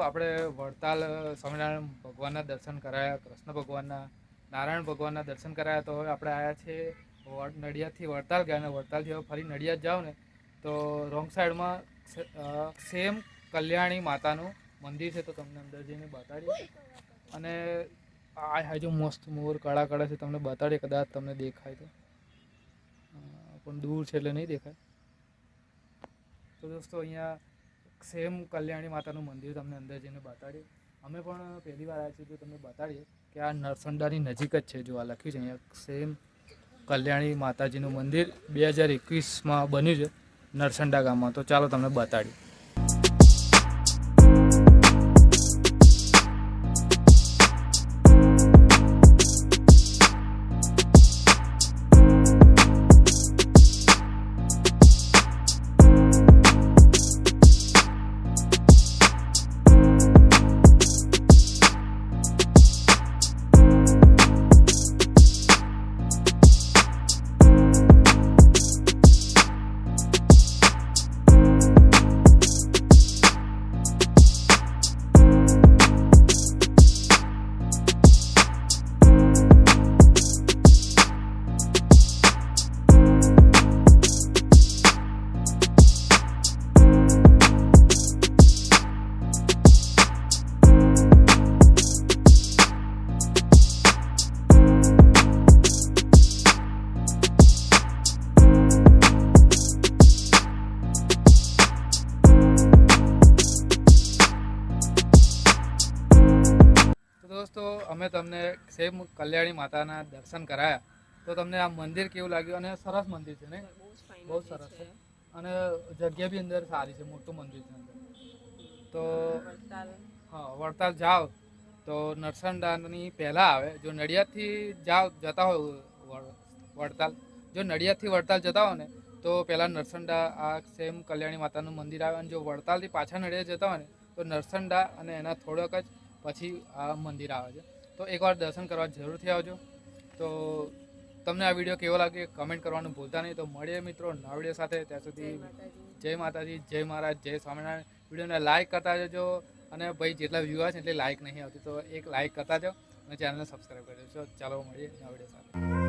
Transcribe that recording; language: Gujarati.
આપણે વડતાલ સ્વામિનારાયણ ભગવાનના દર્શન કરાયા, કૃષ્ણ ભગવાનના, નારાયણ ભગવાનના દર્શન કરાયા. તો હવે આપણે આવ્યા છીએ નડિયાદથી વડતાલ ગયા, અને વડતાલથી હવે ફરી નડિયાદ જાઓ ને તો રોંગ સાઈડમાં સેમ કલ્યાણી માતાનું મંદિર છે. તો તમને અંદર જઈને બતાડીએ. અને આ હાજુ મસ્ત મોર કાળા કાળા છે, તમને બતાડીએ, કદાચ તમને દેખાય તો, પણ દૂર છે એટલે નહીં દેખાય. તો દોસ્તો અહીંયા સેમ કલ્યાણી માતાનું મંદિર તમને અંદર જઈને બતાડીએ. અમે પણ પહેલી વાર આવ્યા છીએ, તો તમને બતાડીએ કે આ નરસંડાની નજીક જ છે. જો આ લખ્યું છે અહીંયા સેમ કલ્યાણી માતાજીનું મંદિર 2021માં બન્યું છે નરસંડા ગામમાં. તો ચાલો તમને બતાડીએ. દોસ્તો અમે તમને સેમ કલ્યાણી માતાના દર્શન કરાયા. તો તમને આ મંદિર કેવું લાગ્યું? અને સરસ મંદિર છે ને, બહુ સરસ છે. અને જગ્યા બી અંદર સારી છે, મોટું મંદિર છે અંદર. તો હા, વડતાલ જાઓ તો નરસંડાની પહેલાં આવે. જો નડિયાદથી જતા હોય વડતાલ, જો નડિયાદથી વડતાલ જતા હોય ને તો પહેલાં નરસંડા આ સેમ કલ્યાણી માતાનું મંદિર આવે. અને જો વડતાલથી પાછા નડિયાદ જતા હોય ને તો નરસંડા અને એના થોડોક જ પછી આ મંદિર આવે છે. તો એકવાર દર્શન કરવા જરૂરથી આવજો. તો તમને આ વિડીયો કેવો લાગે કમેન્ટ કરવાનું ભૂલતા નહીં. તો મળીએ મિત્રો નવા વિડીયો સાથે. ત્યાં સુધી જય માતાજી, જય મહારાજ, જય સ્વામિનારાયણ. વિડીયોને લાઇક કરતા જજો. અને ભાઈ જેટલા વ્યૂ આવે છે એટલે લાઇક નહીં આવતી, તો એક લાઇક કરતા જાઓ અને ચેનલને સબસ્ક્રાઈબ કરી દેજો. ચાલો મળીએ નવા વિડીયો સાથે.